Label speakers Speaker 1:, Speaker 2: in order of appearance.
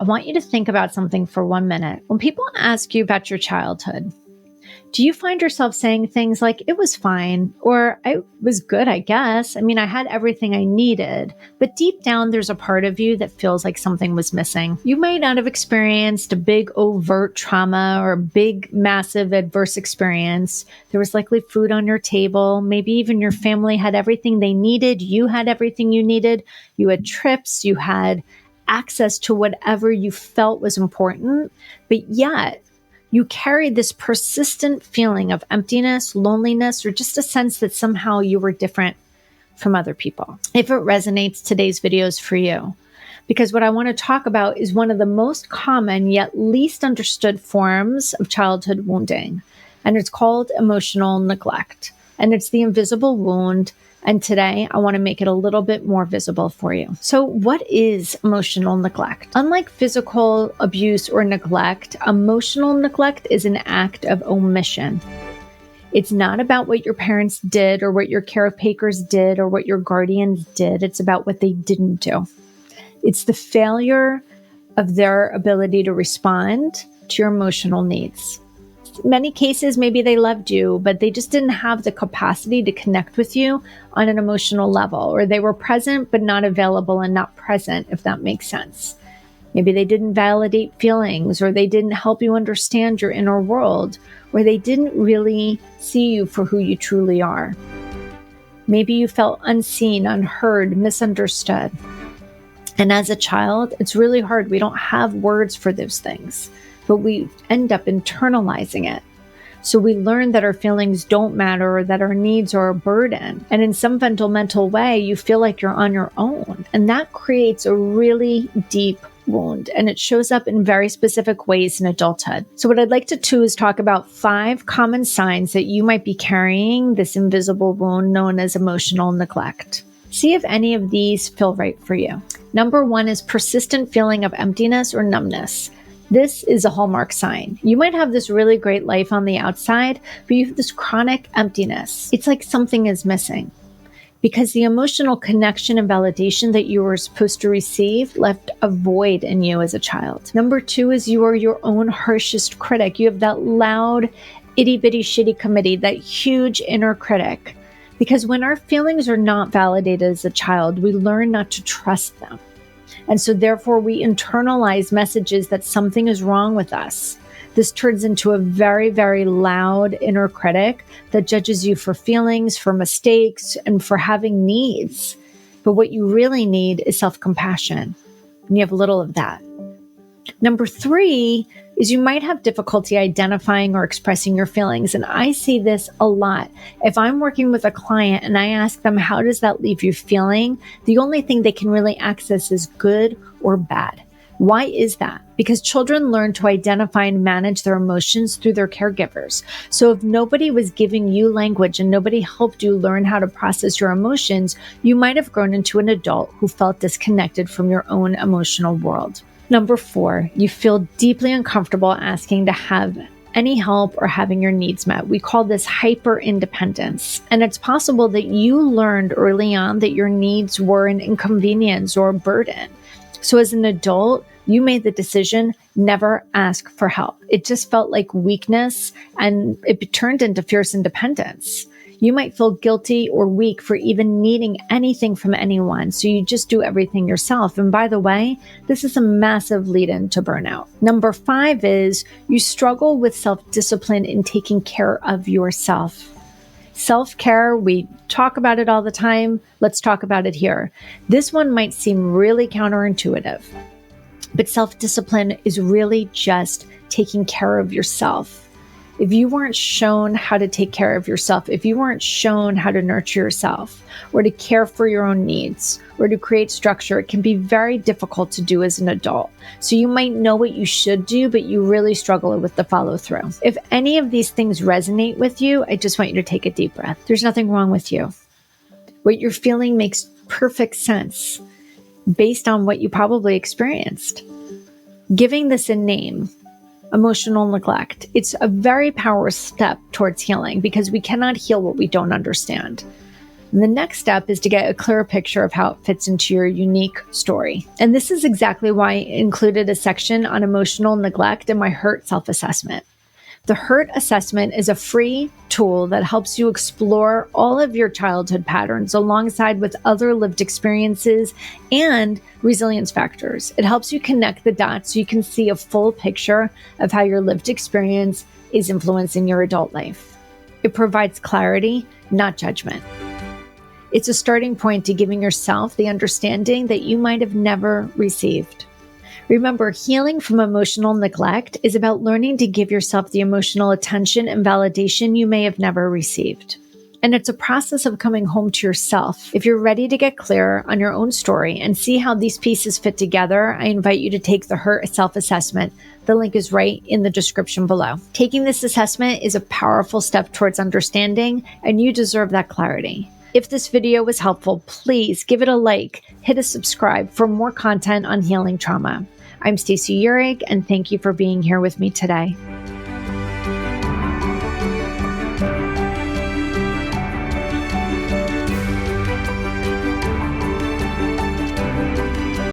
Speaker 1: I want you to think about something for 1 minute. When people ask you about your childhood, do you find yourself saying things like, it was fine, or I was good, I guess? I mean, I had everything I needed, but deep down, there's a part of you that feels like something was missing. You might not have experienced a big overt trauma or a big, massive adverse experience. There was likely food on your table. Maybe even your family had everything they needed. You had everything you needed. You had trips. You had access to whatever you felt was important, but yet you carried this persistent feeling of emptiness, loneliness, or just a sense that somehow you were different from other people. If it resonates, today's video is for you. Because what I want to talk about is one of the most common yet least understood forms of childhood wounding. And it's called emotional neglect. And it's the invisible wound. And today, I want to make it a little bit more visible for you. So what is emotional neglect? Unlike physical abuse or neglect, emotional neglect is an act of omission. It's not about what your parents did or what your caretakers did or what your guardians did. It's about what they didn't do. It's the failure of their ability to respond to your emotional needs. In many cases, maybe they loved you, but they just didn't have the capacity to connect with you on an emotional level, or they were present but not available and not present, if that makes sense. Maybe they didn't validate feelings, or they didn't help you understand your inner world, or they didn't really see you for who you truly are. Maybe you felt unseen, unheard, misunderstood. And as a child, it's really hard. We don't have words for those things, but we end up internalizing it. So we learn that our feelings don't matter or that our needs are a burden. And in some fundamental way, you feel like you're on your own. And that creates a really deep wound. And it shows up in very specific ways in adulthood. So what I'd like to do is talk about 5 common signs that you might be carrying this invisible wound known as emotional neglect. See if any of these feel right for you. Number 1 is persistent feeling of emptiness or numbness. This is a hallmark sign. You might have this really great life on the outside, but you have this chronic emptiness. It's like something is missing because the emotional connection and validation that you were supposed to receive left a void in you as a child. Number 2 is you are your own harshest critic. You have that loud, itty bitty shitty committee, that huge inner critic. Because when our feelings are not validated as a child, we learn not to trust them. And so therefore we internalize messages that something is wrong with us. This turns into a very, very loud inner critic that judges you for feelings, for mistakes, and for having needs. But what you really need is self-compassion. And you have little of that. Number 3 is you might have difficulty identifying or expressing your feelings. And I see this a lot. If I'm working with a client and I ask them, how does that leave you feeling? The only thing they can really access is good or bad. Why is that? Because children learn to identify and manage their emotions through their caregivers. So if nobody was giving you language and nobody helped you learn how to process your emotions, you might have grown into an adult who felt disconnected from your own emotional world. Number 4, you feel deeply uncomfortable asking to have any help or having your needs met. We call this hyper-independence. And it's possible that you learned early on that your needs were an inconvenience or a burden. So as an adult, you made the decision, never ask for help. It just felt like weakness and it turned into fierce independence. You might feel guilty or weak for even needing anything from anyone, so you just do everything yourself. And by the way, this is a massive lead-in to burnout. Number 5 is you struggle with self-discipline in taking care of yourself. Self-care, we talk about it all the time. Let's talk about it here. This one might seem really counterintuitive, but self-discipline is really just taking care of yourself. If you weren't shown how to take care of yourself, if you weren't shown how to nurture yourself or to care for your own needs or to create structure, it can be very difficult to do as an adult. So you might know what you should do, but you really struggle with the follow through. If any of these things resonate with you, I just want you to take a deep breath. There's nothing wrong with you. What you're feeling makes perfect sense based on what you probably experienced. Giving this a name, emotional neglect, it's a very powerful step towards healing because we cannot heal what we don't understand. And the next step is to get a clearer picture of how it fits into your unique story. And this is exactly why I included a section on emotional neglect in my HURRT Self-Assessment. The HURRT assessment is a free tool that helps you explore all of your childhood patterns alongside with other lived experiences and resilience factors. It helps you connect the dots so you can see a full picture of how your lived experience is influencing your adult life. It provides clarity, not judgment. It's a starting point to giving yourself the understanding that you might have never received. Remember, healing from emotional neglect is about learning to give yourself the emotional attention and validation you may have never received. And it's a process of coming home to yourself. If you're ready to get clearer on your own story and see how these pieces fit together, I invite you to take the HURRT Self-Assessment. The link is right in the description below. Taking this assessment is a powerful step towards understanding, and you deserve that clarity. If this video was helpful, please give it a like, hit a subscribe for more content on healing trauma. I'm Stacey HURRT, and thank you for being here with me today.